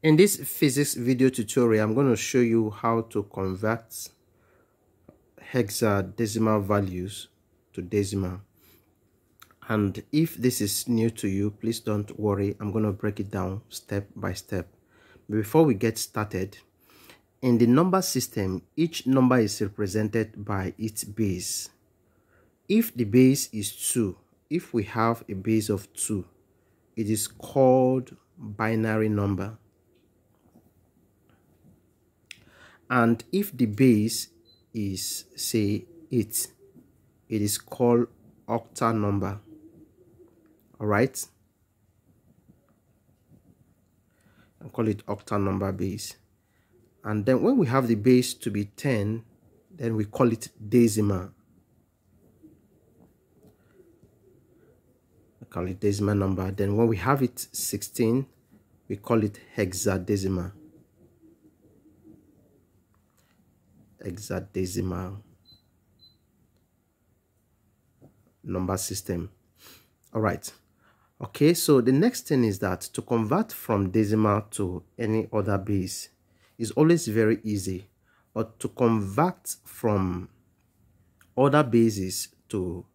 In this physics video tutorial, I'm going to show you how to convert hexadecimal values to decimal. And if this is new to you, please don't worry. I'm going to break it down step by step. Before we get started, in the number system, each number is represented by its base. If the base is 2, if we have a base of 2, it is called binary number. And if the base is, say, 8, it is called octal number. All right, I call it octal number base. And then when we have the base to be 10, then we call it decimal. I call it decimal number. Then when we have it 16, we call it hexadecimal. Hexadecimal number system. All right. Okay, so the next thing is that to convert from decimal to any other base is always very easy, but to convert from other bases to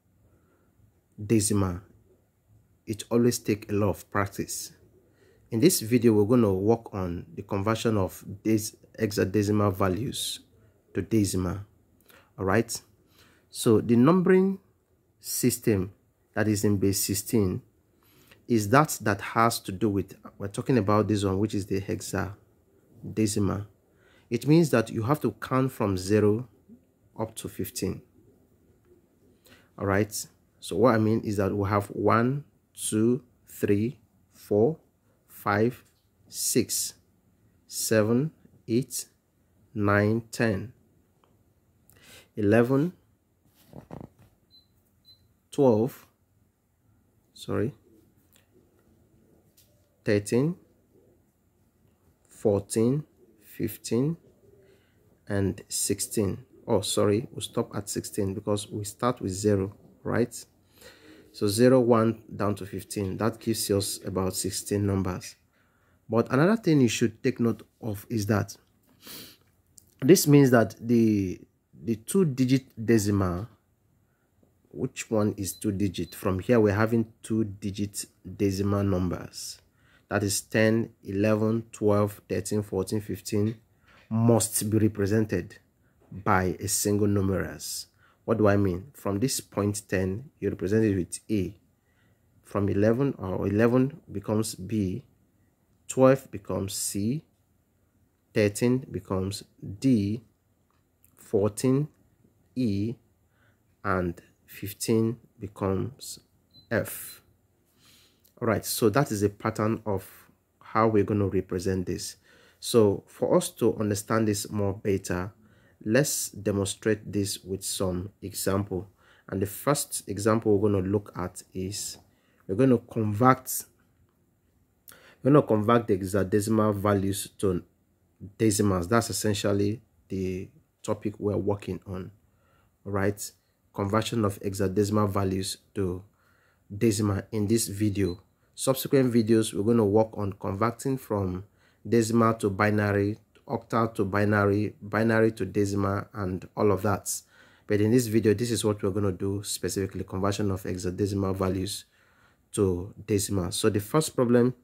decimal, it always takes a lot of practice. In this video, we're going to work on the conversion of these hexadecimal values to decimal. All right, so the numbering system that is in base 16 is that has to do with, we're talking about this one, which is the hexadecimal. It means that you have to count from 0 up to 15. All right, so what I mean is that we have 1, 2, 3, 4, 5, 6, 7, 8, 9, 10, 11, 12, 13, 14, 15, and 16. Oh, sorry, we'll stop at 16 because we start with 0, right? So 0, 1 down to 15. That gives us about 16 numbers. But another thing you should take note of is that this means that the 2-digit decimal, which one is 2-digit? From here, we're having 2-digit decimal numbers. That is 10, 11, 12, 13, 14, 15 must be represented by a single numerals. What do I mean? From this point 10, you represent it with A. From 11, or 11 becomes B, 12 becomes C, 13 becomes D, 14 E, and 15 becomes F. All right, so that is a pattern of how we're going to represent this. So for us to understand this more better, let's demonstrate this with some example. And the first example we're going to look at is we're going to convert the hexadecimal values to decimals. That's essentially the topic we're working on. All right, conversion of hexadecimal values to decimal in this video. Subsequent videos, we're going to work on converting from decimal to binary, octal to binary, binary to decimal, and all of that. But in this video, this is what we're going to do specifically, conversion of hexadecimal values to decimal. So the first problem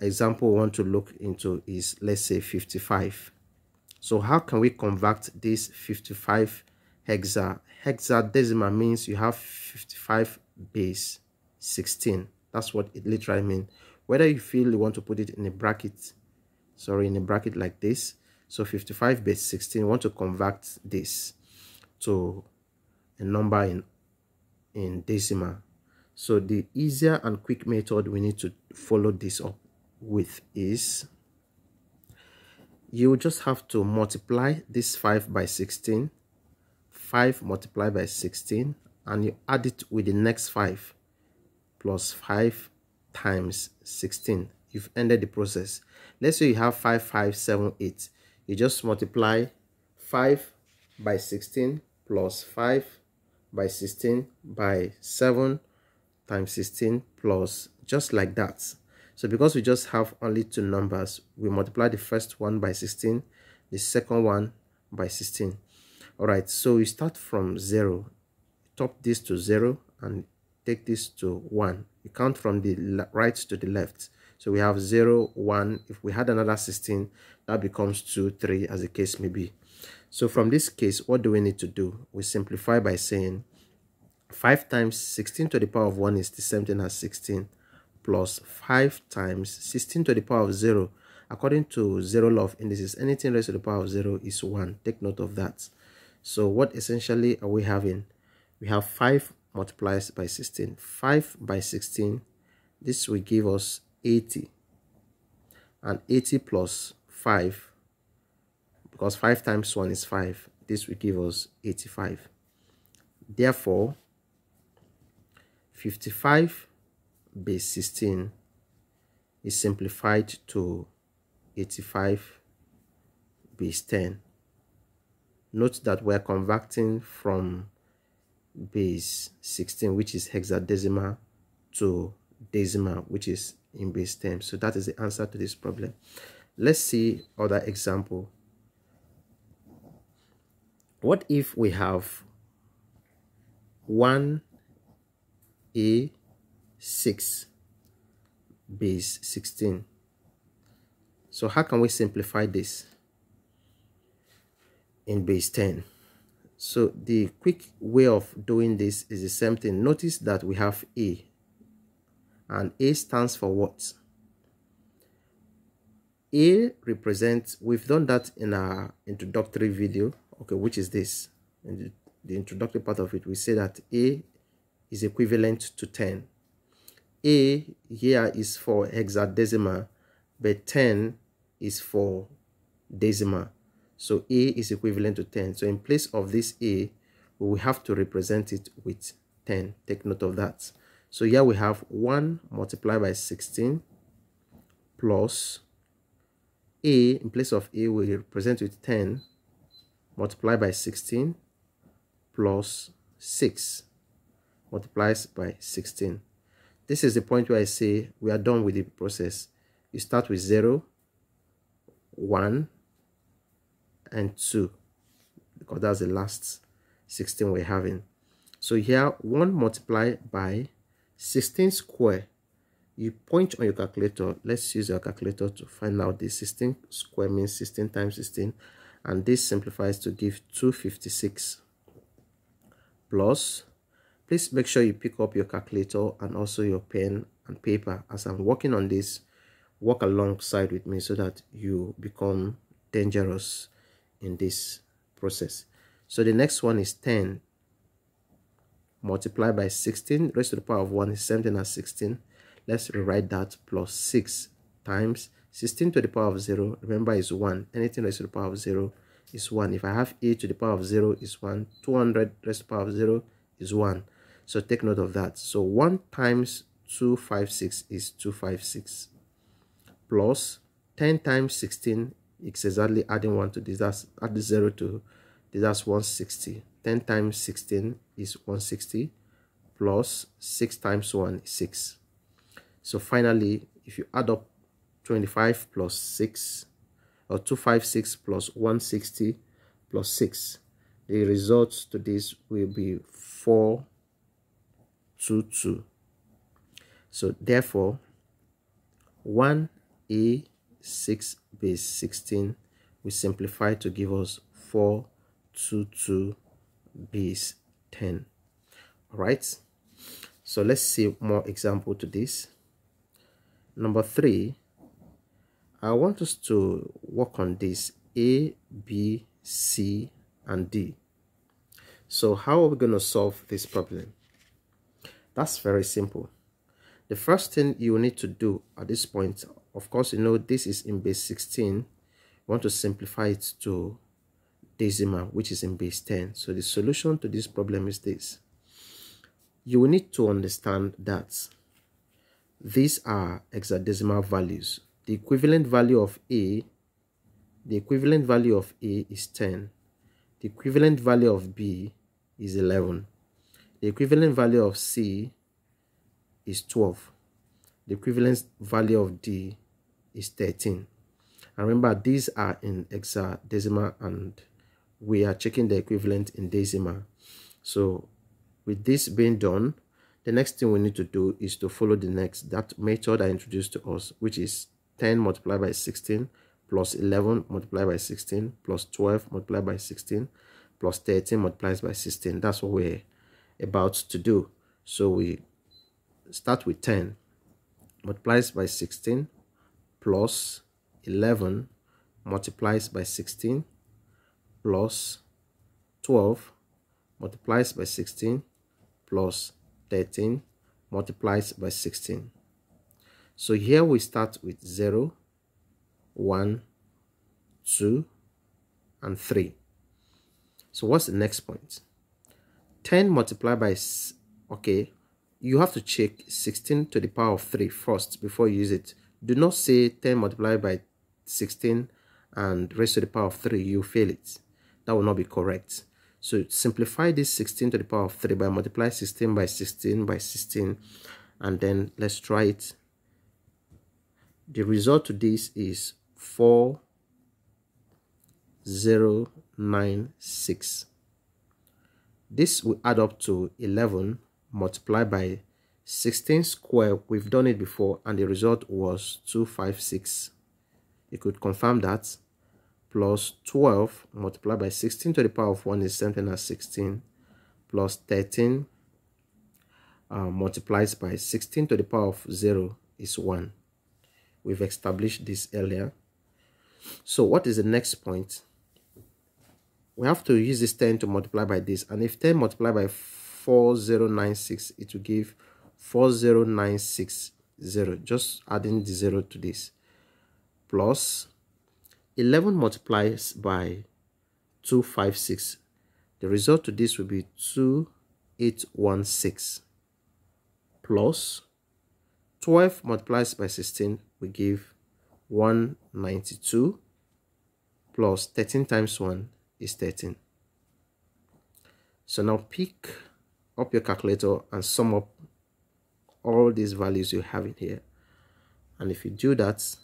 example we want to look into is, let's say, 55. So how can we convert this 55 hexadecimal? Means you have 55 base 16. That's what it literally means. Whether you feel you want to put it in a bracket, in a bracket like this. So 55 base 16, we want to convert this to a number in decimal. So the easier and quick method we need to follow this up with is, you just have to multiply this 5 by 16, 5 multiplied by 16, and you add it with the next 5 plus 5 times 16. You've ended the process. Let's say you have 5, 5, 7, 8. You just multiply 5 by 16 plus 5 by 16 by 7 times 16 plus, just like that. So because we just have only two numbers, we multiply the first one by 16, the second one by 16. All right, so we start from 0, top this to 0 and take this to 1. You count from the right to the left. So we have 0, 1. If we had another 16, that becomes 2, 3, as the case may be. So from this case, what do we need to do? We simplify by saying 5 times 16 to the power of 1 is the same thing as 16, plus 5 times 16 to the power of 0. According to zero law of indices, anything raised to the power of 0 is 1. Take note of that. So what essentially are we having? We have 5 multiplied by 16. 5 by 16, this will give us 80. And 80 plus 5, because 5 times 1 is 5, this will give us 85. Therefore, 55 base 16 is simplified to 85 base 10. Note that we're converting from base 16, which is hexadecimal, to decimal, which is in base 10. So that is the answer to this problem. Let's see other example. What if we have 1A6 base 16? So how can we simplify this in base 10? So the quick way of doing this is the same thing. Notice that we have A, and A stands for what? A represents, we've done that in our introductory video, okay, which is this. In the introductory part of it, we say that A is equivalent to 10. A here is for hexadecimal, but 10 is for decimal. So A is equivalent to 10. So in place of this A, we will have to represent it with 10. Take note of that. So here we have 1 multiplied by 16 plus A. In place of A, we represent with 10 multiplied by 16 plus 6 multiplies by 16. This is the point where I say we are done with the process. You start with 0, 1, and 2, because that's the last 16 we're having. So here 1 multiplied by 16 square. You point on your calculator. Let's use your calculator to find out the 16 square means 16 times 16, and this simplifies to give 256 plus. Please make sure you pick up your calculator and also your pen and paper. As I'm working on this, work alongside with me so that you become dangerous in this process. So the next one is 10 multiplied by 16 raised to the power of 1 is same thing as 16. Let's rewrite that, plus 6 times 16 to the power of 0. Remember, is 1. Anything raised to the power of 0 is 1. If I have A to the power of 0 is 1. 200 raised to the power of 0 is 1. So take note of that. So 1 times 256 is 256 plus 10 times 16 is exactly adding 1 to this. That's add the 0 to this. That's 160. 10 times 16 is 160 plus 6 times 1 is 6. So finally, if you add up 25 plus 6, or 256 plus 160 plus 6, the result to this will be 422. So therefore, 1A6 base 16 we simplify to give us 422 base 10. All right, so let's see more example to this. Number 3, I want us to work on this A, B, C, and D. So how are we going to solve this problem? That's very simple. The first thing you need to do at this point, of course, you know this is in base 16. You want to simplify it to decimal, which is in base 10. So the solution to this problem is this. You will need to understand that these are hexadecimal values. The equivalent value of A, is 10. The equivalent value of B is 11. The equivalent value of C is 12. the equivalent value of D is 13. And remember, these are in hexadecimal and we are checking the equivalent in decimal. So with this being done, the next thing we need to do is to follow that method I introduced to us, which is 10 multiplied by 16 plus 11 multiplied by 16 plus 12 multiplied by 16 plus 13 multiplied by 16. That's what we're about to do. So we start with 10 multiplies by 16 plus 11 multiplies by 16 plus 12 multiplies by 16 plus 13 multiplies by 16. So here we start with 0, 1, 2, and 3. So what's the next point? 10 multiplied by, okay, you have to check 16 to the power of 3 first before you use it. Do not say 10 multiplied by 16 and raised to the power of 3, you fail it. That will not be correct. So simplify this 16 to the power of 3 by multiply 16 by 16 by 16, and then let's try it. The result to this is 4096. This will add up to 11 multiplied by 16 square. We've done it before and the result was 256. You could confirm that. Plus 12 multiplied by 16 to the power of 1 is something as 16, plus 13 multiplied by 16 to the power of 0 is 1. We've established this earlier. So what is the next point? We have to use this 10 to multiply by this, and if 10 multiplied by 4096, it will give 40960, just adding the 0 to this, plus 11 multiplies by 256. The result to this will be 2816, plus 12 multiplies by 16 will give 192, plus 13 times 1 is 13. So now pick up your calculator and sum up all these values you have in here. And if you do that,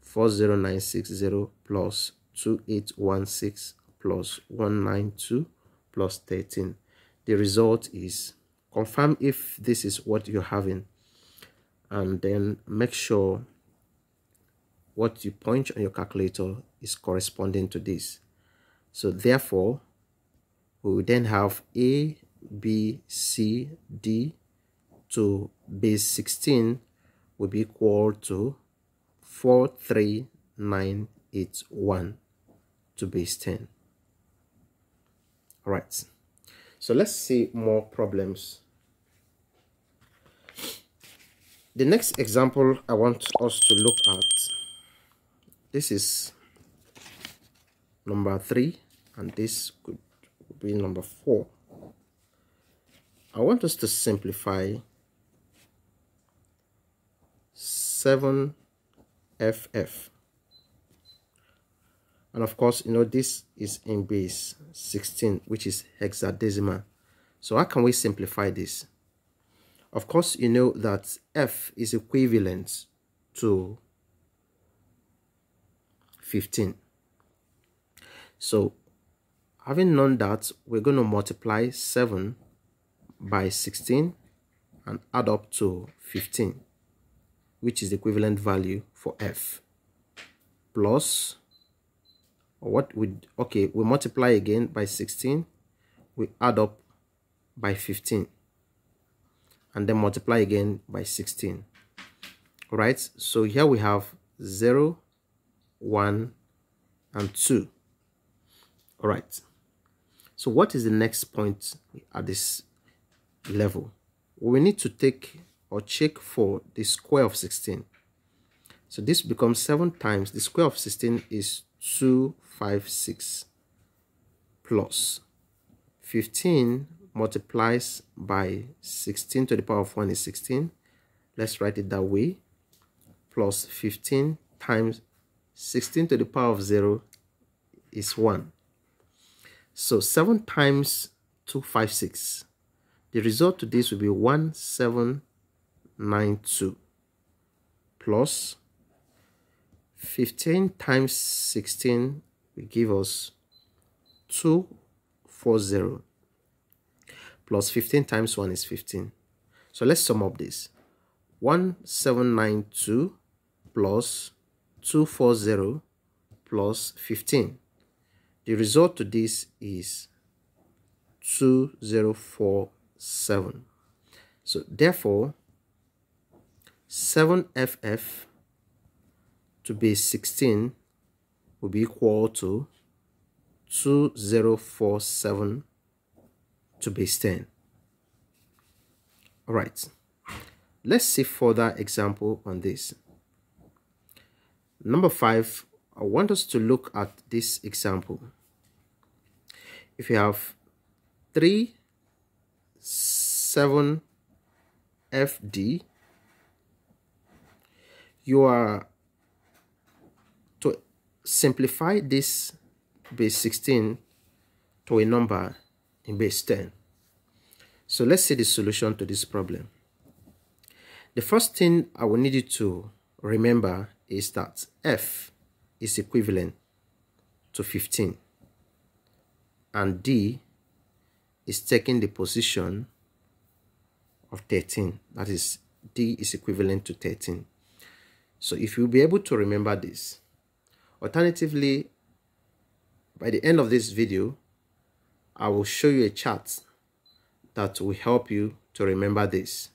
40960 plus 2816 plus 192 plus 13. The result is, confirm if this is what you're having, and then make sure what you punch on your calculator is corresponding to this. So therefore, we will then have A, B, C, D to base 16 will be equal to 43981 to base 10. All right, so let's see more problems. The next example I want us to look at, this is number 3 and this could be number 4. I want us to simplify 7FF, and of course, you know, this is in base 16, which is hexadecimal. So how can we simplify this? Of course, you know that F is equivalent to 15. So having known that, we're going to multiply 7 by 16 and add up to 15, which is the equivalent value for F, plus what we multiply again by 16, we add up by 15, and then multiply again by 16. All right, so here we have 0, 1, and 2. All right, so what is the next point at this level? We need to take or check for the square of 16. So this becomes 7 times the square of 16 is 256, plus 15 multiplies by 16 to the power of 1 is 16. Let's write it that way. Plus 15 times 16 to the power of 0 is 1. So 7 times 256. The result to this will be 1792. plus 15 times 16 will give us 240 plus 15 times 1 is 15. So let's sum up this. 1792 plus 240 plus 15. The result to this is 2047. So therefore 7FF to base 16 will be equal to 2047 to base 10. All right, let's see further example on this. Number 5, I want us to look at this example. If you have 3 7FD, you are to simplify this base 16 to a number in base 10. So let's see the solution to this problem. The first thing I will need you to remember is that F is equivalent to 15 and D is taking the position of 13. That is, D is equivalent to 13. So if you'll be able to remember this, alternatively, by the end of this video, I will show you a chart that will help you to remember this.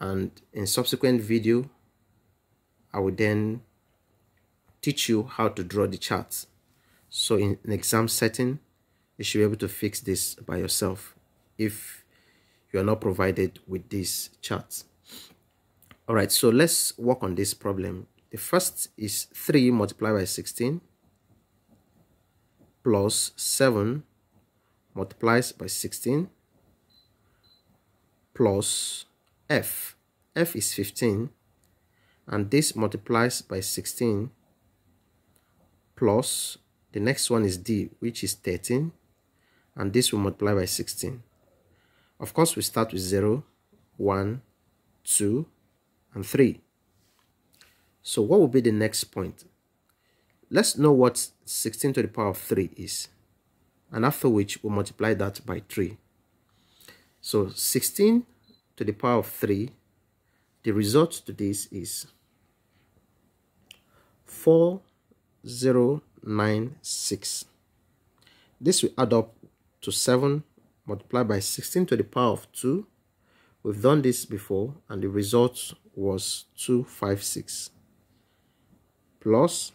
And in subsequent video, I will then teach you how to draw the charts. So in an exam setting, you should be able to fix this by yourself if you are not provided with these charts. All right, so let's work on this problem. The first is 3 multiplied by 16 plus 7 multiplies by 16 plus F. F is 15 and this multiplies by 16 plus the next one is D, which is 13, and this will multiply by 16. Of course, we start with 0, 1, 2, and 3. So what will be the next point? Let's know what 16 to the power of 3 is, and after which we'll multiply that by 3. So 16 to the power of 3, the result to this is 4096. This will add up to 7 multiplied by 16 to the power of 2. We've done this before and the result was 256. Plus,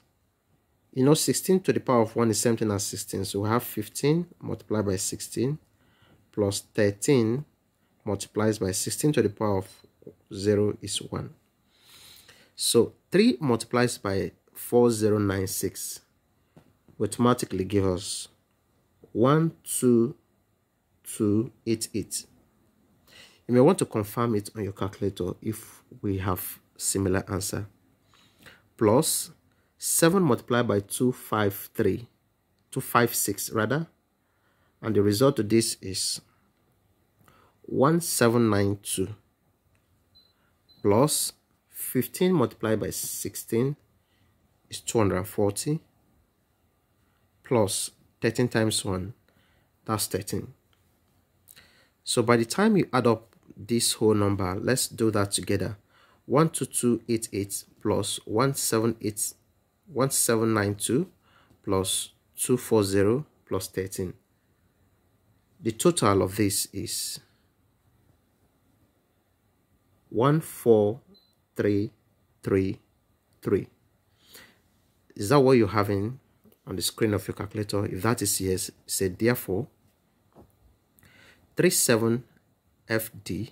16 to the power of 1 is same thing as 16. So we have 15 multiplied by 16 plus 13 multiplies by 16 to the power of 0 is 1. So 3 multiplies by 4096 will automatically give us 12288. You may want to confirm it on your calculator if we have similar answer. Plus 7 multiplied by 256 rather, and the result of this is 1792 plus 15 multiplied by 16 is 240 plus 13 times 1, that's 13. So by the time you add up this whole number, let's do that together. 12288 plus 1792 plus 240 plus 13. The total of this is 14333. Is that what you're having on the screen of your calculator? If that is yes, say therefore 37FD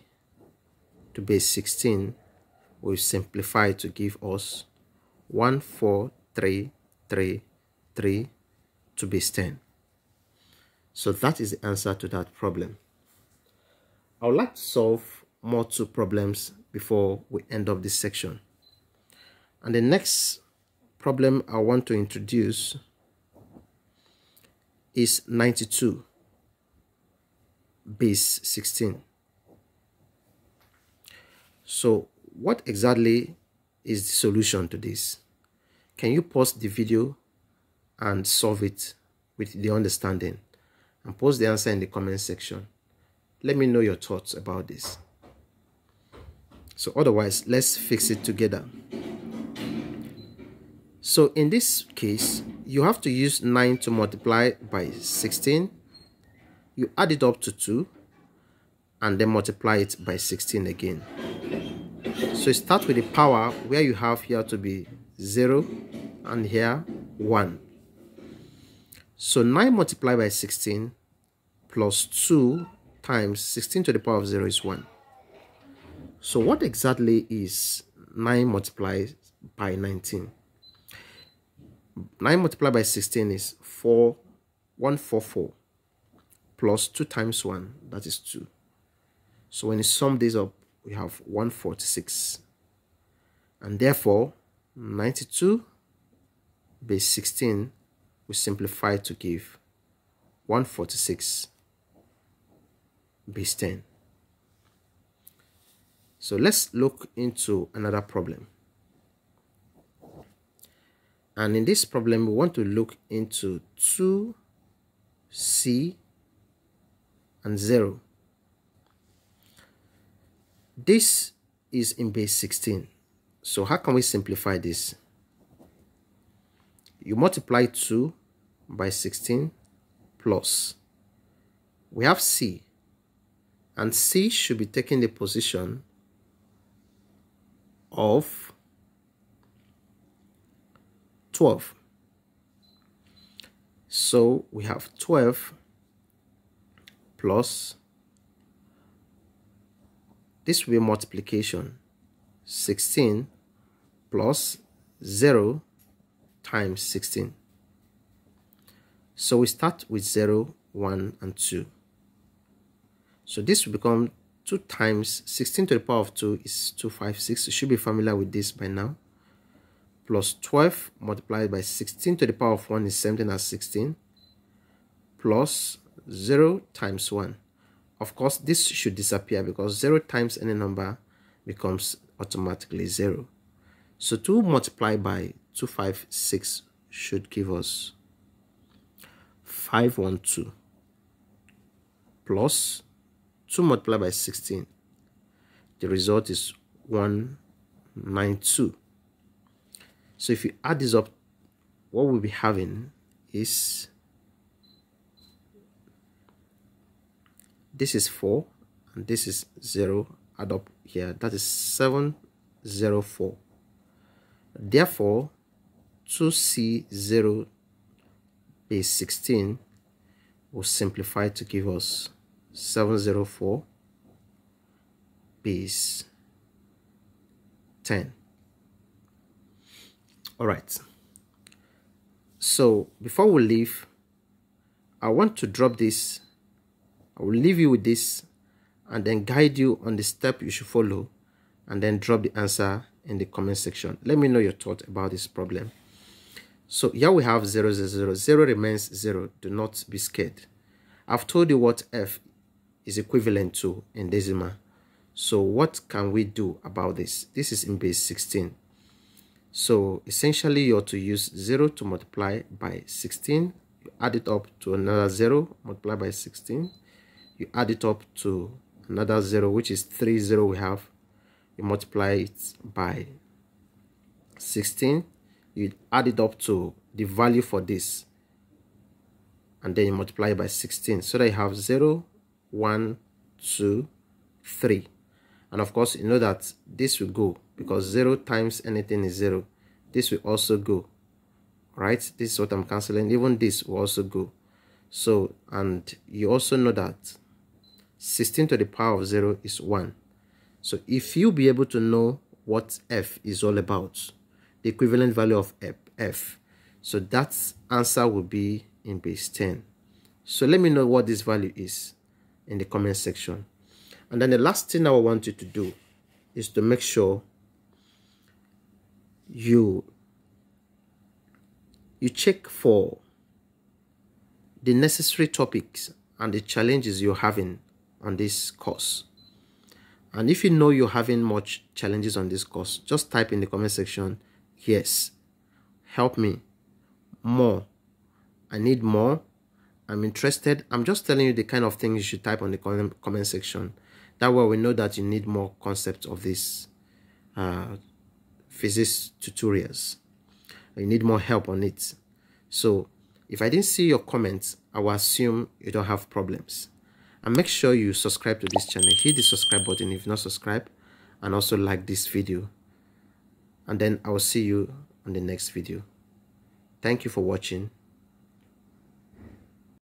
to base 16 will simplify to give us 14333 to base 10. So that is the answer to that problem. I would like to solve more 2 problems before we end up this section. And the next problem I want to introduce is 92 base 16. So what exactly is the solution to this. Can you pause the video and solve it with the understanding, and post the answer in the comment section? Let me know your thoughts about this. So otherwise, let's fix it together. So in this case, you have to use 9 to multiply by 16. You add it up to 2 and then multiply it by 16 again. So you start with the power where you have here to be 0 and here 1. So 9 multiplied by 16 plus 2 times 16 to the power of 0 is 1. So what exactly is 9 multiplied by 19? 9 multiplied by 16 is 144 plus 2 times 1, that is 2. So when you sum this up, we have 146. And therefore, 92 base 16 will simplify to give 146 base 10. So let's look into another problem. And in this problem, we want to look into 2c and 0. This is in base 16. So how can we simplify this? You multiply 2 by 16 plus. We have c. And c should be taking the position of 12. So we have 12 plus, this will be multiplication, 16 plus 0 times 16. So we start with 0, 1, and 2. So this will become 2 times 16 to the power of 2 is 256. You should be familiar with this by now. Plus 12 multiplied by 16 to the power of 1 is 17 as 16. Plus 0 times 1. Of course, this should disappear because 0 times any number becomes automatically 0. So 2 multiplied by 256 should give us 512 plus 2 multiplied by 16. The result is 192. So if you add this up, what we'll be having is, this is 4 and this is 0. Add up here, that is 704. Therefore, 2c0 base 16 will simplify to give us 704 base 10. All right. So before we leave, I want to drop this. I will leave you with this and then guide you on the step you should follow, and then drop the answer in the comment section. Let me know your thought about this problem. So here we have 0, 0, 0. 0 remains 0. Do not be scared. I've told you what f is equivalent to in decimal. So what can we do about this? This is in base 16. So essentially you ought to use 0 to multiply by 16. You add it up to another 0, multiply by 16. You add it up to another 0, which is 3 0 we have. You multiply it by 16. You add it up to the value for this, and then you multiply by 16, so that you have 0, 1, 2, 3. And of course, you know that this will go because 0 times anything is 0. This will also go, right? This is what I'm canceling. Even this will also go. So, and you also know that 16 to the power of 0 is 1. So if you be able to know what f is all about, the equivalent value of f, so that answer will be in base 10. So let me know what this value is in the comment section. And then the last thing I want you to do is to make sure you check for the necessary topics and the challenges you're having on this course. And if you know you're having much challenges on this course, just type in the comment section, yes, help me more, I need more, I'm interested. I'm just telling you the kind of things you should type on the comment section. That way we know that you need more concepts of this physics tutorials. You need more help on it. So if I didn't see your comments, I will assume you don't have problems. And make sure you subscribe to this channel. Hit the subscribe button if you're not subscribed, and also like this video. And then I will see you on the next video. Thank you for watching.